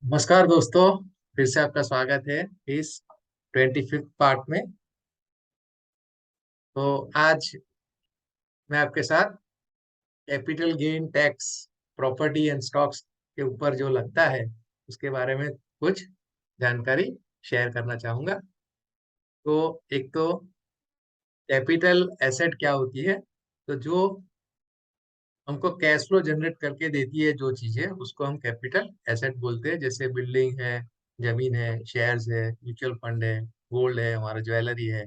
नमस्कार दोस्तों। फिर से आपका स्वागत है इस 25th पार्ट में। तो आज मैं आपके साथ capital gain tax property and stocks के ऊपर जो लगता है उसके बारे में कुछ जानकारी शेयर करना चाहूंगा। तो एक तो कैपिटल एसेट क्या होती है। तो जो हमको कैश फ्लो जनरेट करके देती है जो चीजें उसको हम कैपिटल एसेट बोलते हैं। जैसे बिल्डिंग है, जमीन है, शेयर्स है, म्यूचुअल फंड है, गोल्ड है, हमारा ज्वेलरी है,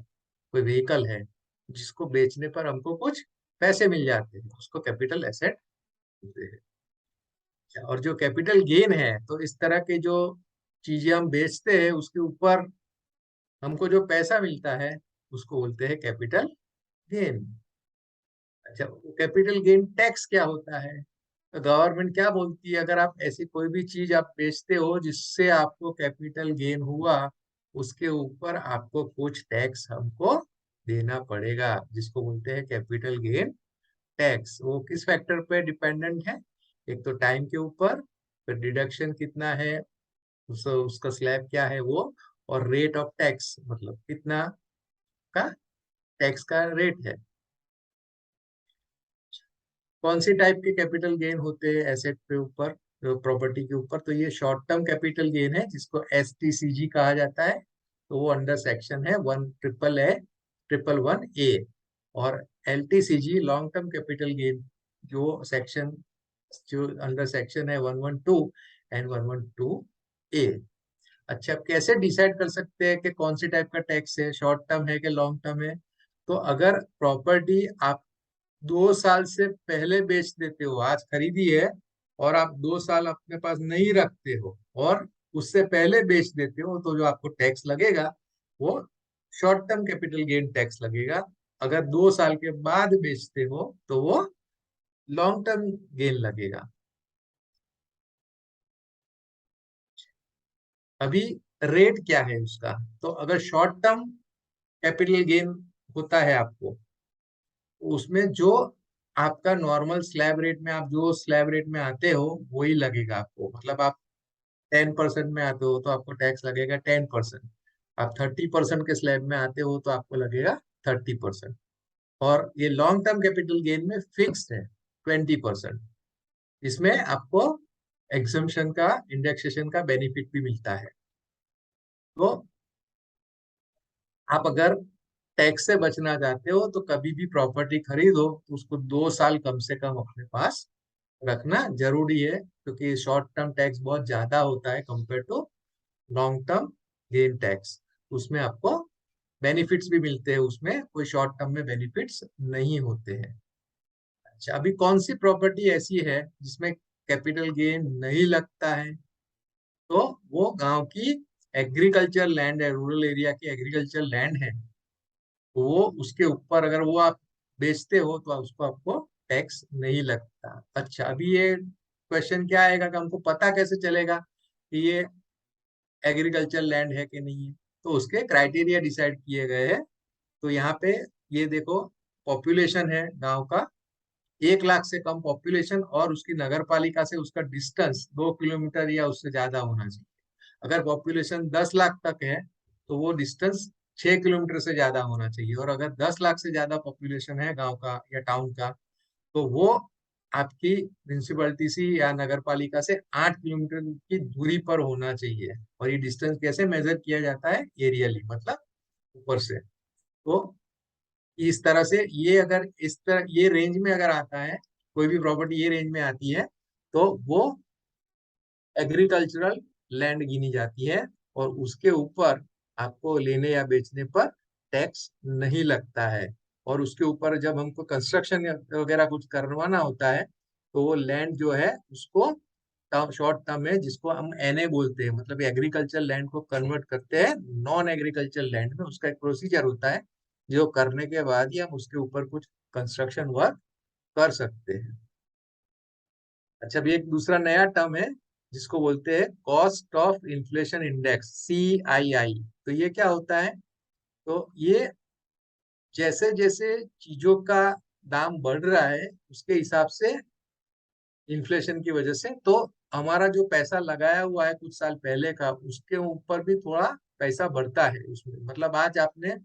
कोई व्हीकल है जिसको बेचने पर हमको कुछ पैसे मिल जाते हैं, उसको कैपिटल एसेट बोलते हैं। और जो कैपिटल गेन है तो इस तरह के जो चीजें हम बेचते हैं उसके ऊपर हमको जो पैसा मिलता है उसको बोलते हैं कैपिटल गेन। अच्छा, कैपिटल गेन टैक्स क्या होता है? तो गवर्नमेंट क्या बोलती है, अगर आप ऐसी कोई भी चीज आप बेचते हो जिससे आपको कैपिटल गेन हुआ, उसके ऊपर आपको कुछ टैक्स हमको देना पड़ेगा, जिसको बोलते हैं कैपिटल गेन टैक्स। वो किस फैक्टर पे डिपेंडेंट है? एक तो टाइम के ऊपर, फिर डिडक्शन कितना है, उसका स्लैब क्या है वो, और रेट ऑफ टैक्स मतलब कितना का टैक्स का रेट है। कौन सी टाइप के कैपिटल गेन होते हैं एसेट के ऊपर, प्रॉपर्टी के ऊपर? तो ये शॉर्ट टर्म कैपिटल गेन है जिसको STCG कहा जाता है। तो वो अंडर सेक्शन है 1 ट्रिपल 1 A। और LTCG long term capital gain जो सेक्शन, जो अंडर सेक्शन है 112 एंड 112 A। अच्छा, अब कैसे डिसाइड कर सकते हैं कि कौन सी टाइप का टैक्स है, शॉर्ट टर्म है कि लॉन्ग टर्म है? तो अगर प्रॉपर्टी आप 2 साल से पहले बेच देते हो, आज खरीदी है और आप 2 साल अपने पास नहीं रखते हो और उससे पहले बेच देते हो, तो जो आपको टैक्स लगेगा वो short term capital gain tax लगेगा। अगर 2 साल के बाद बेचते हो तो वो लॉन्ग टर्म गेन लगेगा। अभी रेट क्या है उसका? तो अगर शॉर्ट टर्म कैपिटल गेन होता है आपको, उसमें जो आपका नॉर्मल स्लैब रेट में, आप जो स्लैब रेट में आते हो वही लगेगा आपको। मतलब आप 10% में आते हो तो आपको टैक्स लगेगा 10%। आप 30% के स्लैब में आते हो तो आपको लगेगा 30%। और ये लॉन्ग टर्म कैपिटल गेन में फिक्स्ड है 20%। इसमें आपको एग्जम्पशन का, इंडेक्सेशन का बेनिफिट भी मिलता है। तो आप अगर टैक्स से बचना चाहते हो तो कभी भी प्रॉपर्टी खरीदो तो उसको 2 साल कम से कम अपने पास रखना जरूरी है, क्योंकि शॉर्ट टर्म टैक्स बहुत ज्यादा होता है compare to long term gain tax. उसमें आपको बेनिफिट्स भी मिलते हैं, उसमें कोई शॉर्ट टर्म में बेनिफिट्स नहीं होते हैं। अच्छा, अभी कौन सी प्रॉपर्टी ऐसी है जिसमें कैपिटल गेन नहीं लगता है? तो वो गांव की एग्रीकल्चर लैंड है, रूरल एरिया की एग्रीकल्चर लैंड है। तो वो उसके ऊपर अगर वो आप बेचते हो तो उसको आपको टैक्स नहीं लगता। अच्छा, अभी ये क्वेश्चन क्या आएगा कि हमको पता कैसे चलेगा कि ये एग्रीकल्चर लैंड है कि नहीं है? तो उसके क्राइटेरिया डिसाइड किए गए हैं। तो यहाँ पे ये देखो, पॉपुलेशन है गांव का 1 लाख से कम पॉपुलेशन, और उसकी नगर पालिका से उसका डिस्टेंस 2 किलोमीटर या उससे ज्यादा होना चाहिए। अगर पॉपुलेशन 10 लाख तक है तो वो डिस्टेंस 6 किलोमीटर से ज्यादा होना चाहिए। और अगर 10 लाख से ज्यादा पॉपुलेशन है गांव का या टाउन का, तो वो आपकी म्यूनिसिपैलिटी से या नगर पालिका से 8 किलोमीटर की दूरी पर होना चाहिए। और ये डिस्टेंस कैसे मेजर किया जाता है? एरियली, मतलब ऊपर से। तो इस तरह से ये, अगर इस तरह ये रेंज में अगर आता है, कोई भी प्रॉपर्टी ये रेंज में आती है, तो वो एग्रीकल्चरल लैंड गिनी जाती है। और उसके ऊपर आपको लेने या बेचने पर टैक्स नहीं लगता है। और उसके ऊपर जब हमको कंस्ट्रक्शन वगैरह कुछ करवाना होता है तो वो लैंड जो है उसको टर्म, शॉर्ट टर्म है जिसको हम NA बोलते हैं, मतलब एग्रीकल्चर लैंड को कन्वर्ट करते हैं नॉन एग्रीकल्चर लैंड में। उसका एक प्रोसीजर होता है जो करने के बाद ही हम उसके ऊपर कुछ कंस्ट्रक्शन वर्क कर सकते हैं। अच्छा, अभी एक दूसरा नया टर्म है जिसको बोलते हैं cost of inflation index, CII। तो ये क्या होता है? तो ये जैसे जैसे चीजों का दाम बढ़ रहा है उसके हिसाब से, इन्फ्लेशन की वजह से, तो हमारा जो पैसा लगाया हुआ है कुछ साल पहले का, उसके ऊपर भी थोड़ा पैसा बढ़ता है उसमें। मतलब आज आपने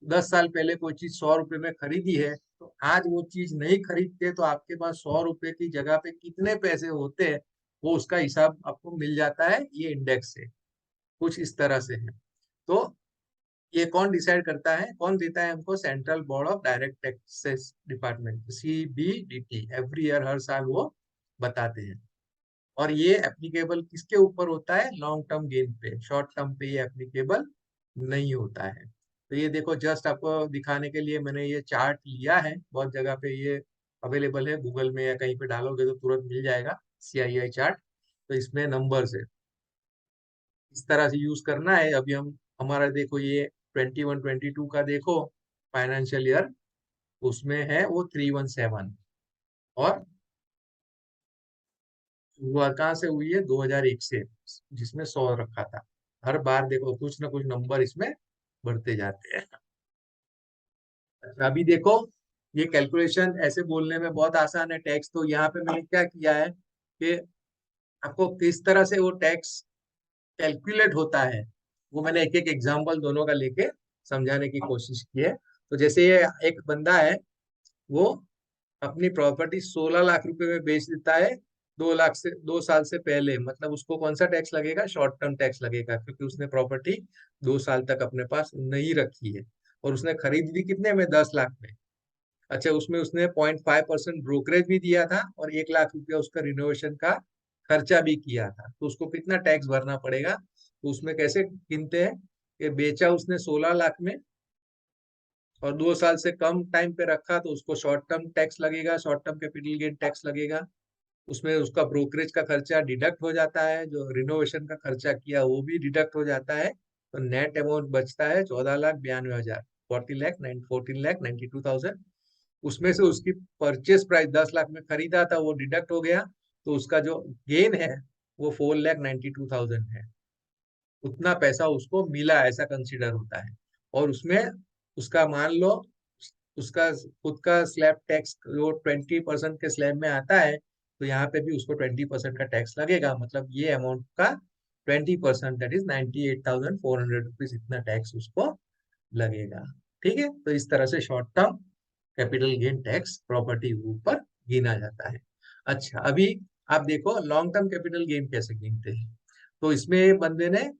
10 साल पहले कोई चीज 100 रुपए में खरीदी है, तो आज वो चीज नहीं खरीदते तो आपके पास 100 रुपए की जगह पे कितने पैसे होते हैं, वो उसका हिसाब आपको मिल जाता है ये इंडेक्स से। कुछ इस तरह से है। तो ये कौन डिसाइड करता है, कौन देता है हमको? Central board of direct taxes department, CBDT। Every year, हर साल वो बताते हैं। और ये एप्लीकेबल किसके ऊपर होता है? लॉन्ग टर्म गेन पे। शॉर्ट टर्म पे ये एप्लीकेबल नहीं होता है। तो ये देखो, जस्ट आपको दिखाने के लिए मैंने ये चार्ट लिया है। बहुत जगह पे ये अवेलेबल है, गूगल में या कहीं पे डालोगे तो तुरंत मिल जाएगा, CII चार्ट। तो इसमें नंबर्स है, इस तरह से यूज करना है। अभी हम, हमारा देखो ये 21-22 का देखो फाइनेंशियल ईयर, उसमें है वो 317। और शुरुआत कहाँ से हुई है? 2001 से, जिसमें 100 रखा था। हर बार देखो कुछ ना कुछ नंबर इसमें बढ़ते जाते हैं। अच्छा, अभी देखो, ये कैलकुलेशन ऐसे बोलने में बहुत आसान है टैक्स। तो यहाँ पे मैंने क्या किया है कि आपको किस तरह से वो टैक्स कैलकुलेट होता है, वो मैंने एक एक एग्जांपल दोनों का लेके समझाने की कोशिश की है। तो जैसे ये एक बंदा है, वो अपनी प्रॉपर्टी 16 लाख रुपए में बेच देता है 2 साल से पहले। मतलब उसको कौन सा टैक्स लगेगा? शॉर्ट टर्म टैक्स लगेगा, क्योंकि उसने प्रॉपर्टी 2 साल तक अपने पास नहीं रखी है। और उसने खरीद ली कितने में? 10 लाख में। अच्छा, उसमें उसने 0.5% ब्रोकरेज भी दिया था, और 1 लाख रुपया उसका रिनोवेशन का खर्चा भी किया था। तो उसको कितना टैक्स भरना पड़ेगा? तो उसमें कैसे गिनते हैं कि बेचा उसने 16 लाख में, और 2 साल से कम टाइम पे रखा, तो उसको शॉर्ट टर्म टैक्स लगेगा, short term capital gain tax लगेगा। उसमें उसका ब्रोकरेज का खर्चा डिडक्ट हो जाता है, जो रिनोवेशन का खर्चा किया वो भी डिडक्ट हो जाता है। तो नेट अमाउंट बचता है 14,92,000, 14,92,000। उसमें से उसकी परचेस प्राइस 10 लाख में खरीदा था, वो डिडक्ट हो गया। तो उसका जो गेन है वो 4,92,000 है। उतना पैसा उसको मिला, ऐसा कंसीडर होता है। और उसमें उसका मान लो, उसका खुद का स्लैब टैक्स जो 20% के स्लैब में आता है, तो यहाँ पे भी उसको 20% का टैक्स लगेगा। मतलब ये अमाउंट का 20%, दैट इज 98,400 रुपीज, इतना टैक्स उसको लगेगा। ठीक है, तो इस तरह से short term capital gain tax property ऊपर गिना जाता है। अच्छा, अभी आप देखो लॉन्ग टर्म कैपिटल गेन कैसे गिनते हैं। तो इसमें बंदे ने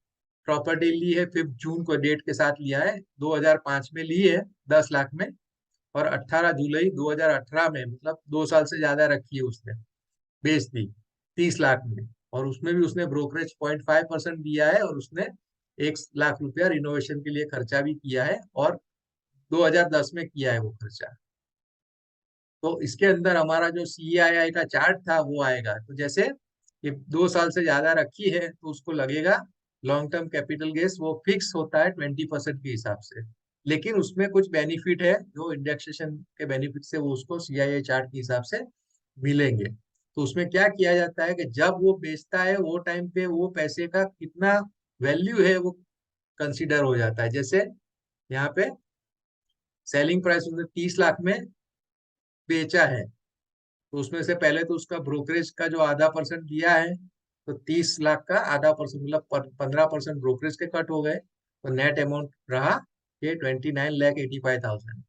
प्रॉपर्टी ली है 5 जून को डेट के साथ लिया है, 2005 में ली है 10 लाख में। और 18 जुलाई 2018 में, मतलब 2 साल से ज्यादा रखी है उसने, बेच दी 30 लाख में। और उसमें भी उसने ब्रोकरेज 0.5% दिया है, और उसने 1 लाख रुपया रिनोवेशन के लिए खर्चा भी किया है, और 2010 में किया है वो खर्चा। तो इसके अंदर हमारा जो CII का चार्ट था वो आएगा। तो जैसे ये 2 साल से ज्यादा रखी है, तो उसको लगेगा लॉन्ग टर्म कैपिटल गेस, वो फिक्स होता है 20% के हिसाब से। लेकिन उसमें कुछ बेनिफिट है, जो इंडेक्सेशन के बेनिफिट से वो उसको CII चार्ट के हिसाब से मिलेंगे। तो उसमें क्या किया जाता है कि जब वो बेचता है वो टाइम पे वो पैसे का कितना वैल्यू है वो कंसिडर हो जाता है। जैसे यहाँ पे सेलिंग प्राइस उसने 30 लाख में बेचा है, तो उसमें से पहले तो उसका ब्रोकरेज का जो आधा परसेंट दिया है, तो 30 लाख का आधा परसेंट मतलब 15% ब्रोकरेज के कट हो गए। तो नेट अमाउंट रहा ये 29,85,000।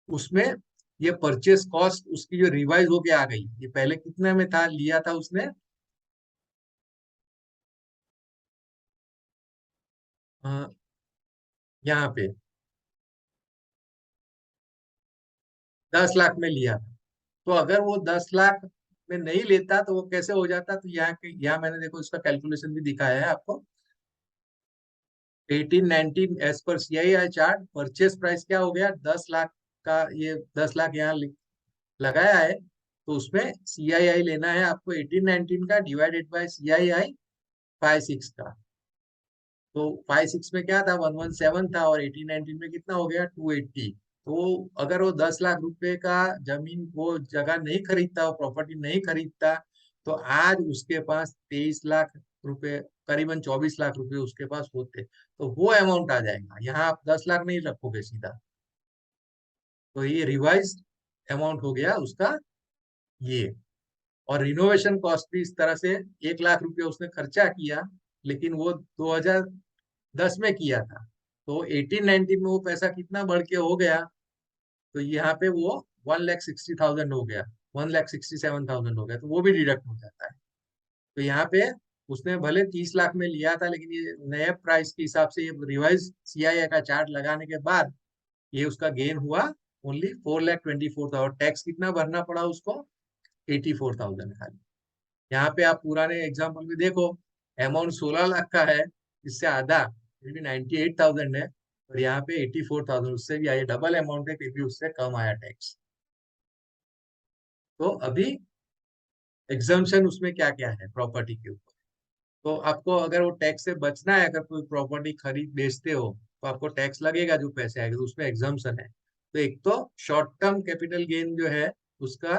उसमें ये परचेस कॉस्ट उसकी जो रिवाइज होके आ गई, ये पहले कितने में था, लिया था उसने अ, यहाँ पे 10 लाख में लिया था। तो अगर वो 10 लाख में नहीं लेता तो वो कैसे हो जाता? तो यहाँ मैंने देखो इसका कैलकुलेशन भी दिखाया है आपको। 1819 as per CII chart, purchase price क्या हो गया? 10 लाख का। ये 10 लाख यहाँ लगाया है, तो उसमें CII लेना है आपको 1819 का डिवाइडेड बाय CII 56 का। तो 56 में क्या था? 117 था, और 1819 में कितना हो गया? 280। तो अगर वो 10 लाख रुपए का जमीन, वो जगह नहीं खरीदता, वो प्रॉपर्टी नहीं खरीदता, तो आज उसके पास 23 लाख रुपए, करीबन 24 लाख रुपए उसके पास होते। तो वो अमाउंट आ जाएगा। यहाँ आप 10 लाख नहीं रखोगे सीधा। तो ये रिवाइज अमाउंट हो गया उसका ये। और रिनोवेशन कॉस्ट भी इस तरह से 1 लाख रुपए उसने खर्चा किया, लेकिन वो 2010 में किया था, तो 18-19 में वो पैसा कितना बढ़ के हो गया, तो यहाँ पे वो 1,60,000 हो गया, 1,67,000 हो गया, तो वो भी डिडक्ट हो जाता है। तो यहाँ पे उसने भले 30 लाख में लिया था, लेकिन ये नए प्राइस के हिसाब से ये रिवाइज सीआईए का चार्ट लगाने के बाद ये उसका गेन हुआ ओनली 4,24,000। टैक्स कितना भरना पड़ा उसको? 84,000 खाली। यहाँ पे आप पुराने एग्जाम्पल में देखो, अमाउंट 16 लाख का है, इससे आधा 98,000 है, और यहाँ पे 84,000, उससे भी आया, डबल अमाउंट है, फिर भी उससे कम आया टैक्स। तो अभी एग्जाम्पशन उसमें क्या क्या है प्रॉपर्टी के ऊपर, तो आपको अगर वो टैक्स से बचना है, अगर कोई प्रॉपर्टी खरीद बेचते हो तो आपको टैक्स लगेगा, जो पैसे आएंगे, तो उसमें एग्जाम्पशन है। तो एक तो शॉर्ट टर्म कैपिटल गेन जो है उसका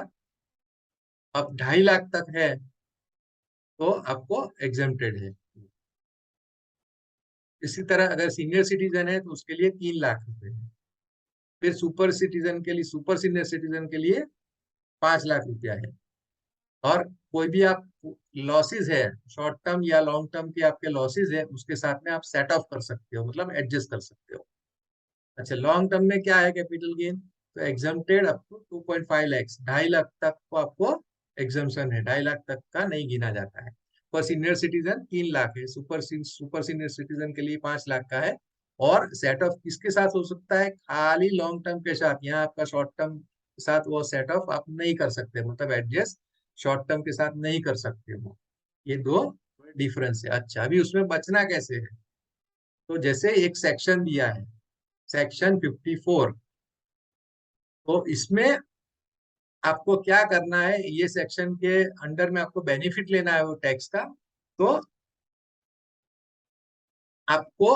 अब 2.5 लाख तक है, तो आपको एग्जेम्प्टेड है। इसी तरह अगर सीनियर सिटीजन है तो उसके लिए 3 लाख रुपए है। फिर सुपर सिटीजन के लिए, सुपर सीनियर सिटीजन के लिए 5 लाख रुपया है। और कोई भी आप लॉसेस है, शॉर्ट टर्म या लॉन्ग टर्म के आपके लॉसेस है, उसके साथ में आप सेट ऑफ कर सकते हो, मतलब एडजस्ट कर सकते हो। अच्छा, लॉन्ग टर्म में क्या है कैपिटल गेन? तो exempted up to 2.5 lakhs, 2.5 lakh तक को आपको एग्जम्पशन है, 2.5 लाख तक का नहीं गिना जाता है। पर सीनियर सिटीजन 3 लाख है, सुपर सीनियर सिटीजन के लिए 5 लाख का है। और सेट ऑफ किसके साथ हो सकता है? खाली लॉन्ग टर्म के साथ, यहाँ आपका शॉर्ट टर्म के साथ वो सेट ऑफ आप नहीं कर सकते, मतलब एडजस्ट शॉर्ट टर्म के साथ नहीं कर सकते हो। ये दो डिफरेंस है। अच्छा, अभी उसमें बचना कैसे है? तो जैसे एक सेक्शन दिया है, सेक्शन 54, तो इसमें आपको क्या करना है, ये सेक्शन के अंडर में आपको बेनिफिट लेना है वो टैक्स का। तो आपको,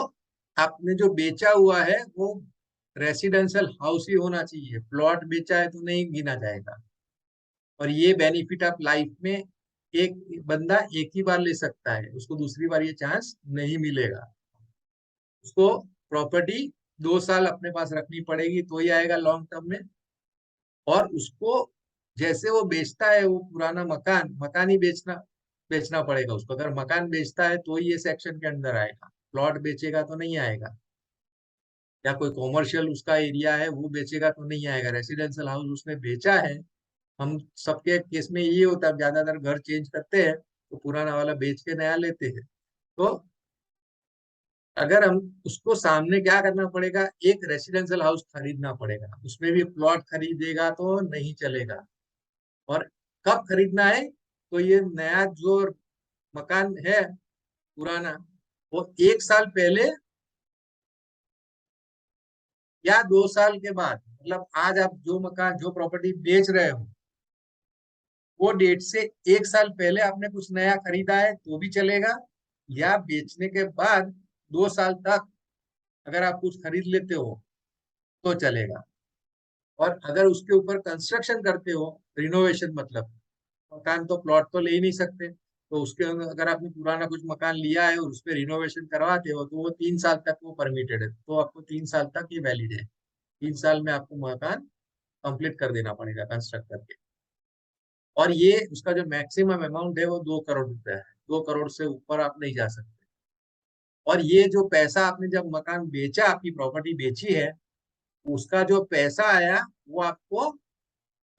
आपने जो बेचा हुआ है वो रेसिडेंशियल हाउस ही होना चाहिए, प्लॉट बेचा है तो नहीं गिना जाएगा। और ये बेनिफिट आप लाइफ में, एक बंदा एक ही बार ले सकता है, उसको दूसरी बार ये चांस नहीं मिलेगा। उसको प्रॉपर्टी 2 साल अपने पास रखनी पड़ेगी तो ही आएगा लॉन्ग टर्म में। और उसको जैसे वो बेचता है वो पुराना मकान, मकान ही बेचना बेचना पड़ेगा उसको। अगर मकान बेचता है तो ही ये सेक्शन के अंदर आएगा, प्लॉट बेचेगा तो नहीं आएगा। या कोई कॉमर्शियल उसका एरिया है वो बेचेगा तो नहीं आएगा। रेसिडेंशियल हाउस उसने बेचा है, हम सबके केस में ये होता है, ज्यादातर घर चेंज करते हैं तो पुराना वाला बेच के नया लेते हैं। तो अगर हम उसको, सामने क्या करना पड़ेगा, एक रेसिडेंशियल हाउस खरीदना पड़ेगा, उसमें भी प्लॉट खरीदेगा तो नहीं चलेगा। और कब खरीदना है? तो ये नया जो मकान है पुराना, वो 1 साल पहले या 2 साल के बाद, मतलब आज आप जो मकान, जो प्रॉपर्टी बेच रहे हो, वो डेट से 1 साल पहले आपने कुछ नया खरीदा है तो भी चलेगा, या बेचने के बाद 2 साल तक अगर आप कुछ खरीद लेते हो तो चलेगा। और अगर उसके ऊपर कंस्ट्रक्शन करते हो, रिनोवेशन मतलब, मकान तो प्लॉट तो ले ही नहीं सकते, तो उसके अंदर अगर आपने पुराना कुछ मकान लिया है और उस पर रिनोवेशन करवाते हो तो वो 3 साल तक वो परमिटेड है, तो आपको 3 साल तक ये वैलिड है। 3 साल में आपको मकान कंप्लीट कर देना पड़ेगा कंस्ट्रक्ट करके। और ये उसका जो मैक्सिमम अमाउंट है वो 2 करोड़ रुपए है, 2 करोड़ से ऊपर आप नहीं जा सकते। और ये जो पैसा आपने जब मकान बेचा, आपकी प्रॉपर्टी बेची है, उसका जो पैसा आया वो आपको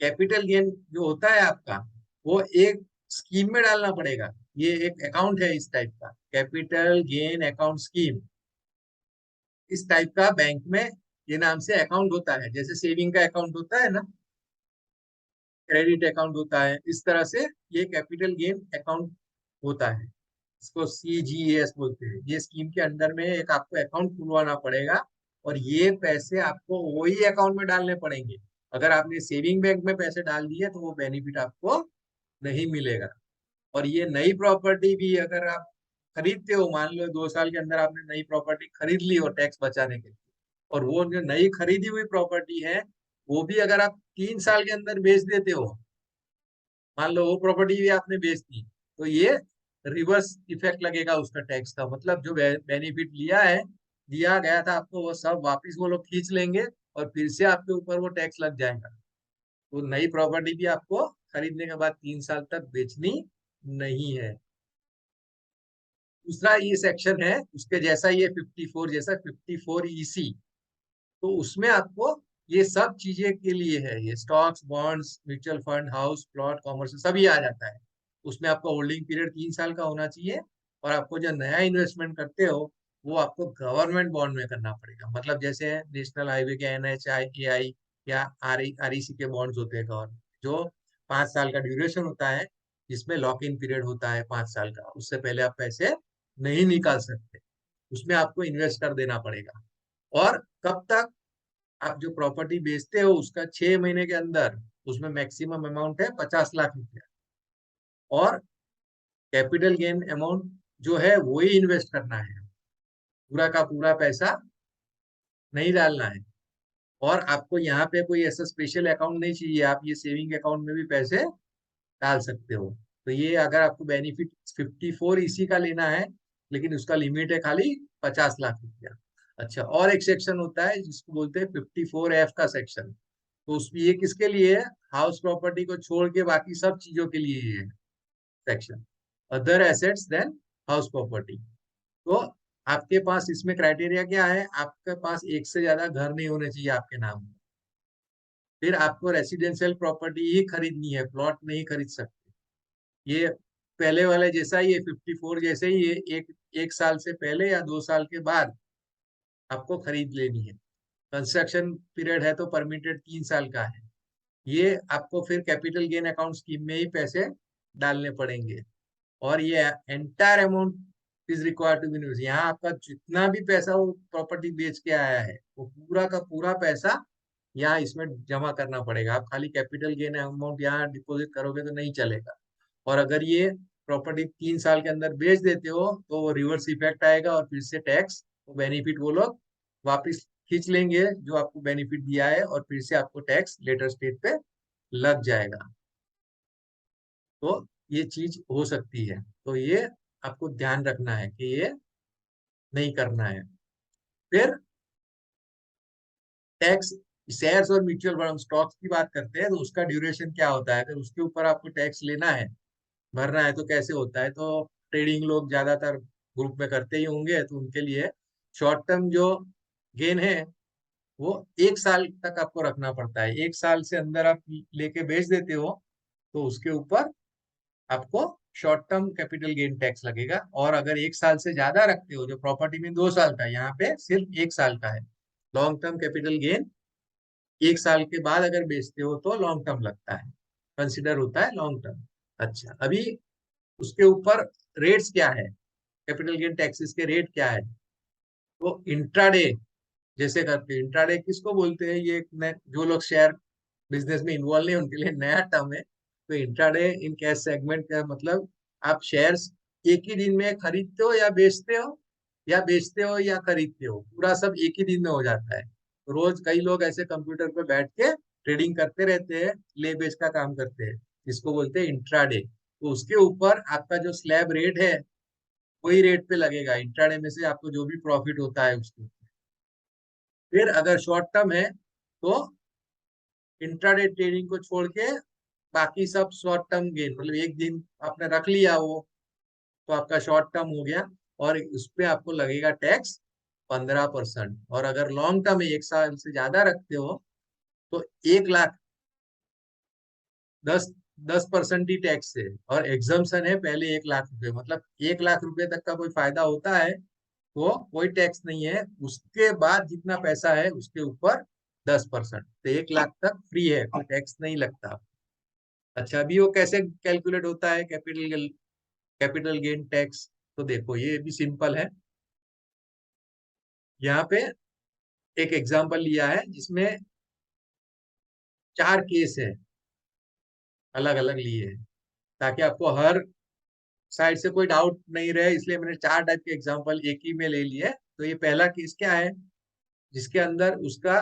कैपिटल गेन जो होता है आपका, वो एक स्कीम में डालना पड़ेगा। ये एक अकाउंट है इस टाइप का, कैपिटल गेन अकाउंट स्कीम। इस टाइप का बैंक में ये नाम से अकाउंट होता है, जैसे सेविंग का अकाउंट होता है ना, क्रेडिट अकाउंट होता है, इस तरह से ये कैपिटल गेन अकाउंट होता है। इसको CGS बोलते हैं। ये स्कीम के अंडर में एक आपको अकाउंट खुलवाना पड़ेगा, और ये पैसे आपको वही अकाउंट में डालने पड़ेंगे। अगर आपने सेविंग बैंक में पैसे डाल दिए तो वो बेनिफिट आपको नहीं मिलेगा। और ये नई प्रॉपर्टी भी अगर आप खरीदते हो, मान लो 2 साल के अंदर आपने नई प्रॉपर्टी खरीद ली हो टैक्स बचाने के लिए, और वो जो नई खरीदी हुई प्रॉपर्टी है वो भी अगर आप 3 साल के अंदर बेच देते हो, मान लो वो प्रॉपर्टी भी आपने बेच दी, तो ये रिवर्स इफेक्ट लगेगा उसका टैक्स का, मतलब जो बेनिफिट लिया है, दिया गया था आपको, वो सब वापिस वो लोग खींच लेंगे और फिर से आपके ऊपर वो टैक्स लग जाएगा। तो नई प्रॉपर्टी भी आपको खरीदने के बाद 3 साल तक बेचनी नहीं है। दूसरा ये सेक्शन है उसके जैसा, ये 54 जैसा 54 EC, तो उसमें आपको ये सब चीजें के लिए है, ये stocks, bonds, mutual fund, house, plot, commerce सभी आ जाता है। उसमें आपका होल्डिंग पीरियड 3 साल का होना चाहिए, और आपको जो नया इन्वेस्टमेंट करते हो वो आपको गवर्नमेंट बॉन्ड में करना पड़ेगा। मतलब जैसे नेशनल हाईवे के NHAI या REC के बॉन्ड्स होते हैं गवर्नमेंट, जो 5 साल का ड्यूरेशन होता है, जिसमें लॉक इन पीरियड होता है 5 साल का, उससे पहले आप पैसे नहीं निकाल सकते। उसमें आपको इन्वेस्ट कर देना पड़ेगा। और कब तक? आप जो प्रॉपर्टी बेचते हो उसका 6 महीने के अंदर उसमें मैक्सिमम अमाउंट है 50 लाख रुपया, और कैपिटल गेन अमाउंट जो है वो ही इन्वेस्ट करना है, पूरा का पूरा पैसा नहीं डालना है। और आपको यहाँ पे कोई ऐसा स्पेशल अकाउंट नहीं चाहिए, आप ये सेविंग अकाउंट में भी पैसे डाल सकते हो। तो ये अगर आपको बेनिफिट 54 EC का लेना है, लेकिन उसका लिमिट है खाली 50 लाख रुपया। अच्छा, और एक सेक्शन होता है जिसको बोलते हैं 54F का सेक्शन। तो उसमें ये किसके लिए है? हाउस प्रॉपर्टी को छोड़ के बाकी सब चीजों के लिए ये है section, other assets than house property. तो आपके पास इसमें क्राइटेरिया क्या है? आपके पास एक से ज्यादा घर नहीं होने चाहिए आपके नाम। फिर आपको रेसिडेंशियल प्रॉपर्टी ही खरीदनी है, प्लॉट नहीं खरीद सकते। ये पहले वाले जैसा ही है, 54 जैसे ही है, एक साल से पहले या 2 साल के बाद आपको खरीद लेनी है। कंस्ट्रक्शन पीरियड है तो परमिटेड 3 साल का है। ये आपको फिर कैपिटल गेन अकाउंट स्कीम में ही पैसे डालने पड़ेंगे, और ये entire amount is required to be use. यहाँ आपका जितना भी पैसा वो प्रॉपर्टी बेच के आया है वो पूरा का पूरा पैसा यहाँ इसमें जमा करना पड़ेगा। आप खाली कैपिटल गेन अमाउंट यहाँ डिपॉजिट करोगे तो नहीं चलेगा। और अगर ये प्रॉपर्टी 3 साल के अंदर बेच देते हो तो वो रिवर्स इफेक्ट आएगा, और फिर से टैक्स बेनिफिट वो लोग वापिस खींच लेंगे जो आपको बेनिफिट दिया है, और फिर से आपको टैक्स लेटर स्टेट पे लग जाएगा। तो ये चीज हो सकती है, तो ये आपको ध्यान रखना है कि ये नहीं करना है। फिर टैक्स, शेयर्स और म्यूचुअल फंड स्टॉक्स की बात करते हैं तो उसका ड्यूरेशन क्या होता है? अगर उसके ऊपर आपको टैक्स लेना है, भरना है, तो कैसे होता है? तो ट्रेडिंग लोग ज्यादातर ग्रुप में करते ही होंगे, तो उनके लिए शॉर्ट टर्म जो गेन है वो 1 साल तक आपको रखना पड़ता है। 1 साल से अंदर आप लेके बेच देते हो तो उसके ऊपर आपको short term capital gain tax लगेगा। और अगर 1 साल से ज्यादा रखते हो, जो प्रॉपर्टी में 2 साल का है, यहाँ पे सिर्फ 1 साल का है। लॉन्ग टर्म कैपिटल गेन 1 साल के बाद अगर बेचते हो तो लॉन्ग टर्म लगता है, कंसिडर होता है लॉन्ग टर्म। अच्छा, अभी उसके ऊपर रेट्स क्या है, कैपिटल गेन टैक्सेस के रेट क्या है? तो इंट्राडे जैसे करते हैं, इंट्राडे किसको बोलते हैं? ये जो लोग शेयर बिजनेस में इन्वॉल्व नहीं उनके लिए नया टर्म है। तो इंट्राडे इन कैश सेगमेंट का मतलब आप शेयर्स एक ही दिन में खरीदते हो या बेचते हो, या खरीदते हो, पूरा सब एक ही दिन में हो जाता है। तो रोज कई लोग ऐसे कंप्यूटर पे बैठ के ट्रेडिंग करते रहते हैं, ले बेच का काम करते हैं, इसको बोलते हैं इंट्राडे। तो उसके ऊपर आपका जो स्लैब रेट है वही रेट पे लगेगा, इंट्राडे में से आपको जो भी प्रॉफिट होता है उसको। फिर अगर शॉर्ट टर्म है तो इंट्राडे ट्रेडिंग को छोड़ के बाकी सब शॉर्ट टर्म गेन, मतलब एक दिन आपने रख लिया वो, तो आपका शॉर्ट टर्म हो गया, और उस पे आपको लगेगा टैक्स 15%। और अगर लॉन्ग टर्म है, 1 साल से ज्यादा रखते हो, तो 1 लाख 10% ही टैक्स है, और एग्जम्पशन है पहले 1 लाख रुपए, मतलब 1 लाख रुपए तक का कोई फायदा होता है तो कोई टैक्स नहीं है। उसके बाद जितना पैसा है उसके ऊपर 10%, तो 1 लाख तक फ्री है, कोई टैक्स नहीं लगता। अच्छा, अभी वो कैसे कैलकुलेट होता है कैपिटल गेन टैक्स? तो देखो ये भी सिंपल है। यहाँ पे एक एग्जांपल लिया है जिसमें 4 केस है, अलग अलग लिए हैं, ताकि आपको हर साइड से कोई डाउट नहीं रहे, इसलिए मैंने 4 टाइप के एग्जांपल एक ही में ले लिए। तो ये पहला केस क्या है? जिसके अंदर उसका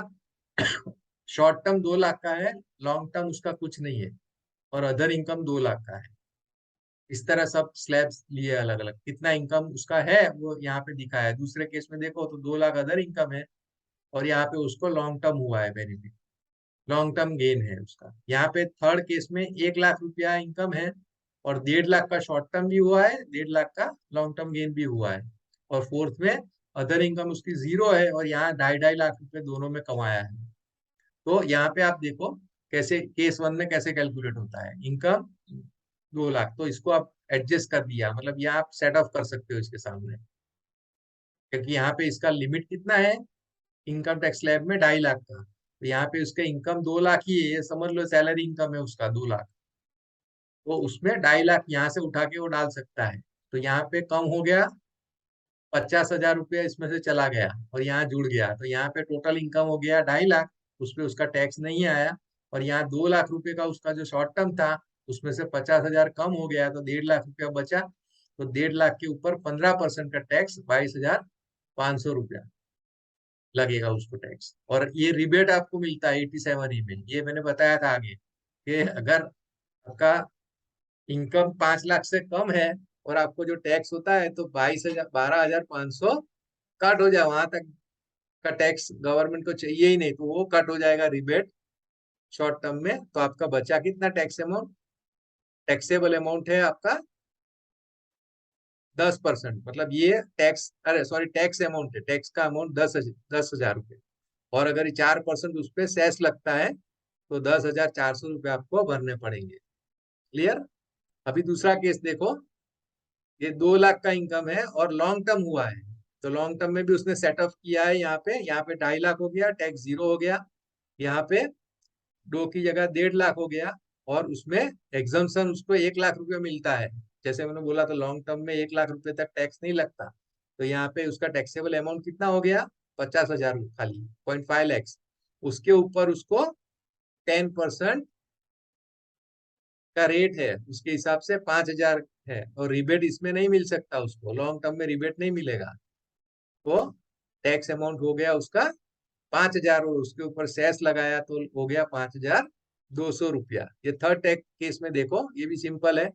शॉर्ट टर्म 2 लाख का है, लॉन्ग टर्म उसका कुछ नहीं है, और अदर इनकम 2 लाख का है। इस तरह सब स्लैब्स लिए अलग अलग, कितना इनकम उसका है वो यहाँ पे दिखाया है। दूसरे केस में देखो तो 2 लाख अदर इनकम है, और यहाँ पे उसको लॉन्ग टर्म हुआ है बेनिफिट। लॉन्ग टर्म गेन है उसका। यहाँ पे थर्ड केस में 1 लाख रुपया इनकम है और 1.5 लाख का शॉर्ट टर्म भी हुआ है, 1.5 लाख का लॉन्ग टर्म गेन भी हुआ है। और फोर्थ में अदर इनकम उसकी 0 है और यहाँ 2.5 लाख रुपए दोनों में कमाया है। तो यहाँ पे आप देखो कैसे केस वन में कैसे कैलकुलेट होता है। इनकम 2 लाख, तो इसको आप एडजस्ट कर दिया, मतलब यहाँ आप सेट ऑफ कर सकते हो इसके सामने, क्योंकि यहाँ पे इसका लिमिट कितना है इनकम टैक्स स्लैब में, 2.5 लाख का। तो यहाँ पे उसका इनकम 2 लाख ही है, ये समझ लो सैलरी इनकम है उसका 2 लाख। तो उसमें 2.5 लाख यहाँ से उठा के वो डाल सकता है। तो यहाँ पे कम हो गया, 50,000 रुपया इसमें से चला गया और यहाँ जुड़ गया, तो यहाँ पे टोटल इनकम हो गया 2.5 लाख। उसपे उसका टैक्स नहीं आया। और यहाँ 2 लाख रुपए का उसका जो शॉर्ट टर्म था उसमें से 50,000 कम हो गया, तो 1.5 लाख रुपया बचा। तो 1.5 लाख के ऊपर 15% का टैक्स, 22,500 रुपया लगेगा उसको टैक्स। और ये रिबेट आपको मिलता है 87 में, ये मैंने बताया था आगे कि अगर आपका इनकम 5 लाख से कम है और आपको जो टैक्स होता है तो 12,500 कट हो जाए, वहां तक का टैक्स गवर्नमेंट को चाहिए ही नहीं, तो वो कट हो जाएगा रिबेट शॉर्ट टर्म में। तो आपका बचा कितना टैक्स अमाउंट, टैक्सेबल अमाउंट है आपका 10%। मतलब ये टैक्स, अरे सॉरी, टैक्स अमाउंट है, टैक्स का अमाउंट 10,000 रुपये। और अगर 4% उस पर सेस लगता है तो 10,400 रुपये आपको भरने पड़ेंगे। क्लियर। अभी दूसरा केस देखो, ये 2 लाख का इनकम है और लॉन्ग टर्म हुआ है। तो लॉन्ग टर्म में भी उसने सेटअप किया है, यहाँ पे 2.5 लाख हो गया, टैक्स 0 हो गया। यहाँ पे 2 की जगह 1.5 लाख हो गया और उसमें एग्जम्पशन उसको 1 लाख रुपया मिलता है। जैसे मैंने बोला तो लॉन्ग टर्म में 1 लाख रुपए तक टैक्स नहीं लगता। तो यहाँ पे उसका टैक्सेबल अमाउंट कितना हो गया, 50,000 खाली, 0.5 लैक्स। उसके ऊपर उसको 10% का रेट है, उसके हिसाब से 5,000 है। और रिबेट इसमें नहीं मिल सकता उसको, लॉन्ग टर्म में रिबेट नहीं मिलेगा। तो टैक्स अमाउंट हो गया उसका 5,000 और उसके ऊपर सेस लगाया तो हो गया 5,200 रुपया। ये थर्ड टैक्स केस में देखो, ये भी सिंपल है।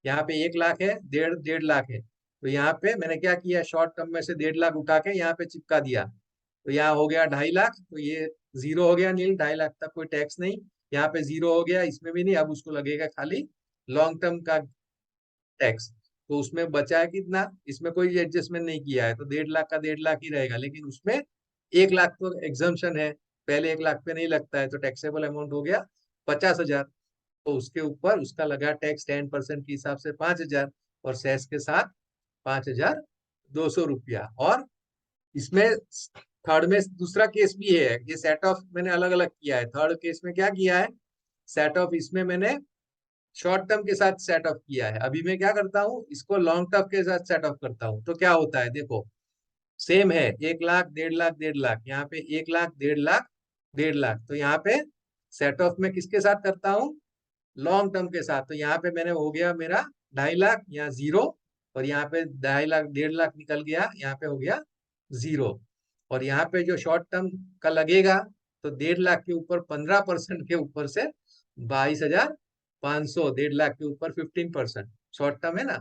यहाँ पे 1 लाख है, डेढ़ डेढ़ लाख है। तो यहाँ पे मैंने क्या किया, शॉर्ट टर्म में से 1.5 लाख उठा के यहाँ पे चिपका दिया। तो यहाँ हो गया 2.5 लाख, तो ये 0 हो गया, नील, 2.5 लाख तक कोई टैक्स नहीं। यहाँ पे 0 हो गया, इसमें भी नहीं। अब उसको लगेगा खाली लॉन्ग टर्म का टैक्स। तो उसमें बचा है कितना, इसमें कोई एडजस्टमेंट नहीं किया है, तो 1.5 लाख का 1.5 लाख ही रहेगा। लेकिन उसमें 1 लाख तो एग्जाम्पशन है, पहले 1 लाख पे नहीं लगता है, तो टैक्सेबल अमाउंट हो गया 50,000। तो उसके ऊपर उसका लगा टैक्स 10% के हिसाब से 5,000 और सेस के साथ 5,200 रुपया। और इसमें थर्ड में दूसरा केस भी है, ये सेट ऑफ मैंने अलग अलग किया है। थर्ड केस में क्या किया है, सेट ऑफ इसमें मैंने शॉर्ट टर्म के साथ सेट ऑफ किया है। अभी मैं क्या करता हूँ, इसको लॉन्ग टर्म के साथ सेट ऑफ करता हूँ। तो क्या होता है देखो, सेम है, 1 लाख, 1.5 लाख, 1.5 लाख, यहाँ पे 1 लाख, 1.5 लाख, 1.5 लाख। तो यहाँ पे सेट ऑफ में किसके साथ करता हूँ, लॉन्ग टर्म के साथ। तो यहाँ पे मैंने हो गया मेरा 2.5 लाख, यहाँ 0। और यहाँ पे 2.5 लाख, 1.5 लाख निकल गया, यहाँ पे हो गया 0। और यहाँ पे जो शॉर्ट टर्म का लगेगा, तो 1.5 लाख के ऊपर 15% के ऊपर से 22,500, 1.5 लाख के ऊपर 15% शॉर्ट टर्म है ना।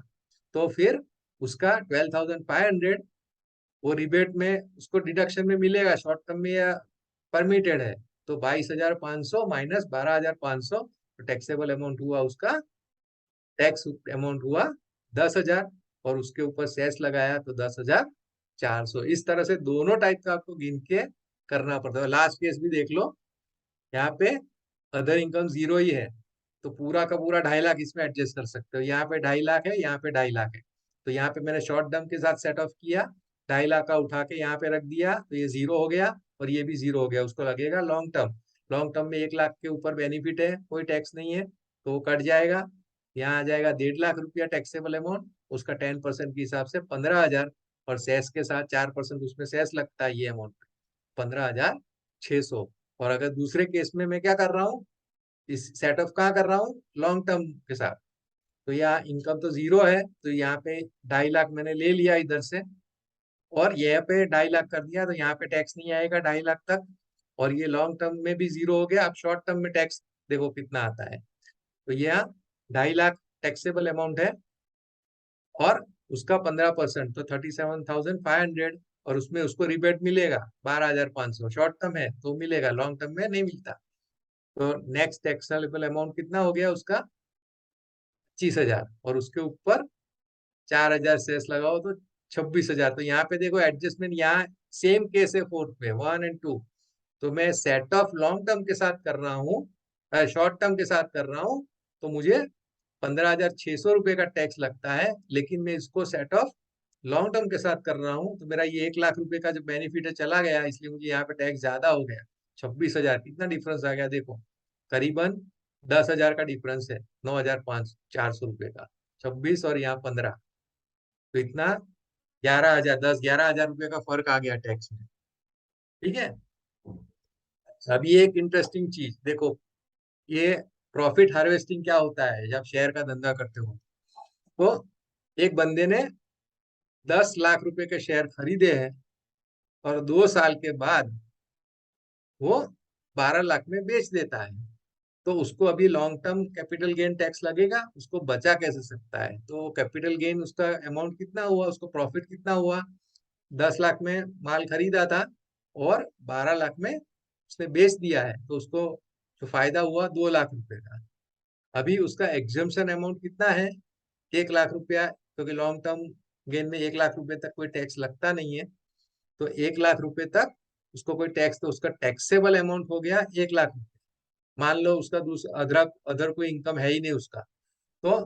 तो फिर उसका 12,500 वो रिबेट में उसको डिडक्शन में मिलेगा, शॉर्ट टर्म में या परमिटेड है। तो 22,500 माइनस 12,500, तो टैक्सेबल अमाउंट हुआ उसका, टैक्स अमाउंट हुआ 10,000। और उसके ऊपर सेस लगाया तो 10,400। इस तरह से दोनों टाइप का आपको गिन के करना पड़ता है। लास्ट केस भी देख लो, यहाँ पे अदर इनकम 0 ही है, तो पूरा का पूरा 2.5 लाख इसमें एडजस्ट कर सकते हो। यहाँ पे 2.5 लाख है, यहाँ पे 2.5 लाख है। तो यहाँ पे मैंने शॉर्ट टर्म के साथ सेट ऑफ किया, 2.5 लाख का उठा के यहाँ पे रख दिया, तो ये 0 हो गया और ये भी 0 हो गया। उसको लगेगा लॉन्ग टर्म। लॉन्ग टर्म में 1 लाख के ऊपर बेनिफिट है, कोई टैक्स नहीं है, तो वो कट जाएगा। यहाँ आ जाएगा 1.5 लाख रुपया टैक्सेबल अमाउंट, उसका 10% के हिसाब से 15,000। और सेस के साथ 4% उसमें सेस लगता है, ये अमाउंट 15,600। और अगर दूसरे केस में मैं क्या कर रहा हूँ, इस सेटअप कहाँ कर रहा हूँ, लॉन्ग टर्म के साथ। तो यहाँ इनकम तो 0 है, तो यहाँ पे 2.5 लाख मैंने ले लिया इधर से, और यहाँ पे 2.5 लाख कर दिया, तो यहाँ पे टैक्स नहीं आएगा 2.5 लाख तक। और ये लॉन्ग टर्म में भी 0 हो गया। अब शॉर्ट टर्म में टैक्स देखो कितना आता है। तो यहाँ 2.5 लाख टैक्सेबल अमाउंट है और उसका 15%, तो 37,500। और उसमें उसको रिबेट मिलेगा 12,500। शॉर्ट टर्म है तो मिलेगा, लॉन्ग टर्म में नहीं मिलता। तो नेक्स्ट टैक्सेबल अमाउंट कितना हो गया उसका? 25,000, और उसके ऊपर 4,000 सेस लगाओ तो 26,000। तो यहाँ पे देखो एडजस्टमेंट, यहाँ सेम केस है फोर्थ में 1 और 2। तो मैं सेट ऑफ लॉन्ग टर्म के साथ कर रहा हूँ, शॉर्ट टर्म के साथ कर रहा हूँ, तो मुझे 15,600 रुपए का टैक्स लगता है। लेकिन मैं इसको सेट ऑफ लॉन्ग टर्म के साथ कर रहा हूँ तो मेरा ये 1 लाख रुपए का जो बेनिफिट है चला गया, इसलिए मुझे यहाँ पे टैक्स ज्यादा हो गया। 26,000, कितना डिफरेंस आ गया देखो, करीबन 10,000 का डिफरेंस है, 9,400 रुपए का। 26 और यहाँ 15, तो इतना 11,000, 10-11,000 रुपए का फर्क आ गया टैक्स में। ठीक है। अभी एक इंटरेस्टिंग चीज देखो, ये प्रॉफिट हार्वेस्टिंग क्या होता है जब शेयर का धंधा करते हो। तो एक बंदे ने 10 लाख रुपए के शेयर खरीदे हैं और 2 साल के बाद वो 12 लाख में बेच देता है, तो उसको अभी long term capital gain tax लगेगा, उसको बचा कैसे सकता है? तो कैपिटल गेन उसका अमाउंट कितना हुआ, उसको प्रॉफिट कितना हुआ? 10 लाख में माल खरीदा था और 12 लाख में उसने बेच दिया है, तो उसको जो फायदा हुआ 2 लाख रुपए का। अभी उसका एग्जम्पशन अमाउंट कितना है? 1 लाख रुपया, क्योंकि लॉन्ग टर्म गेन में 1 लाख रुपए तक कोई टैक्स लगता नहीं है। तो 1 लाख रुपए तक उसको कोई टैक्स, तो उसका टैक्सेबल अमाउंट हो गया 1 लाख। मान लो उसका दूसरा अदर अदर कोई इनकम है ही नहीं उसका, तो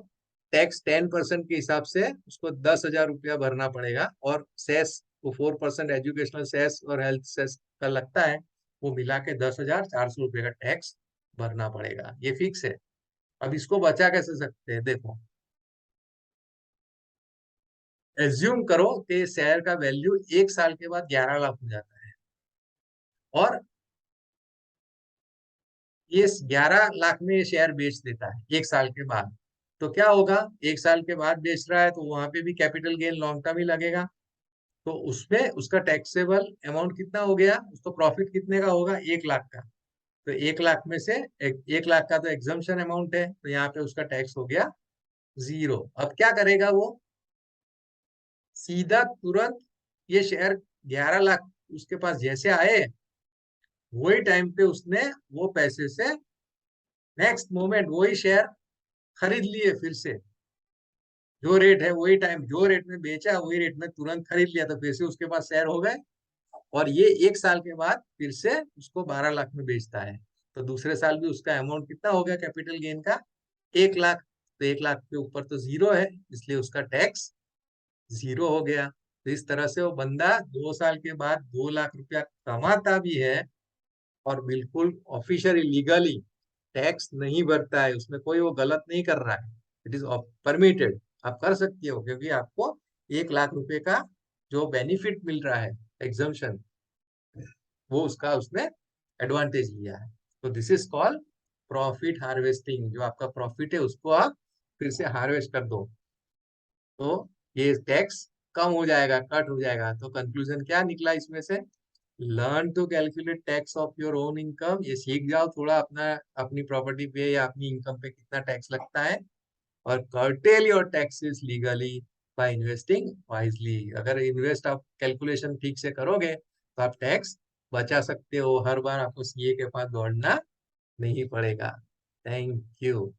टैक्स 10% के हिसाब से उसको 10,000 रुपया भरना पड़ेगा। और सेस, वो 4% एजुकेशनल सेस और हेल्थ सेस का लगता है, वो मिला के 10,400 रुपये का टैक्स भरना पड़ेगा, ये फिक्स है। अब इसको बचा कैसे सकते हैं? देखो, एज्यूम करो कि शेयर का वैल्यू 1 साल के बाद 11 लाख हो जाता है, और ये 11 लाख में ये शेयर बेच देता है 1 साल के बाद। तो क्या होगा? 1 साल के बाद बेच रहा है तो वहां पे भी कैपिटल गेन लॉन्ग टर्म ही लगेगा, तो उसमें उसका टैक्सेबल अमाउंट कितना हो गया? उसको प्रॉफिट कितने का होगा? 1 लाख का। तो 1 लाख में से 1 लाख का तो एग्जम्पशन अमाउंट है, तो यहाँ पे उसका टैक्स हो गया 0। अब क्या करेगा वो? सीधा तुरंत ये शेयर 11 लाख उसके पास जैसे आए, वही टाइम पे उसने वो पैसे से नेक्स्ट मोमेंट वही शेयर खरीद लिए फिर से। जो रेट है वही टाइम, जो रेट में बेचा वही रेट में तुरंत खरीद लिया, तो फिर से उसके पास शेयर हो गए। और ये 1 साल के बाद फिर से उसको 12 लाख में बेचता है, तो दूसरे साल भी उसका अमाउंट कितना हो गया कैपिटल गेन का? 1 लाख। तो 1 लाख के ऊपर तो 0 है, इसलिए उसका टैक्स 0 हो गया। तो इस तरह से वो बंदा 2 साल के बाद 2 लाख रुपया कमाता भी है, और बिल्कुल ऑफिशियली लीगली टैक्स नहीं भरता है, उसमें कोई वो गलत नहीं कर रहा है। इट इज परमिटेड, आप कर सकते हो, क्योंकि आपको 1 लाख रुपए का जो बेनिफिट मिल रहा है, एग्जम्पशन, वो उसका उसने एडवांटेज लिया है। तो this is called profit harvesting. जो आपका प्रॉफिट है उसको आप फिर से हार्वेस्ट कर दो, तो ये टैक्स कम हो जाएगा, कट हो जाएगा। तो कंक्लूजन क्या निकला इसमें से? Learn to calculate tax of your own income. ये सीख जाओ थोड़ा, अपना अपनी प्रॉपर्टी पे या अपनी इनकम पे कितना टैक्स लगता है, और cartel your taxes legally by investing wisely. अगर इन्वेस्ट आप कैलकुलेशन ठीक से करोगे तो आप टैक्स बचा सकते हो, हर बार आपको सीए के पास दौड़ना नहीं पड़ेगा। Thank you.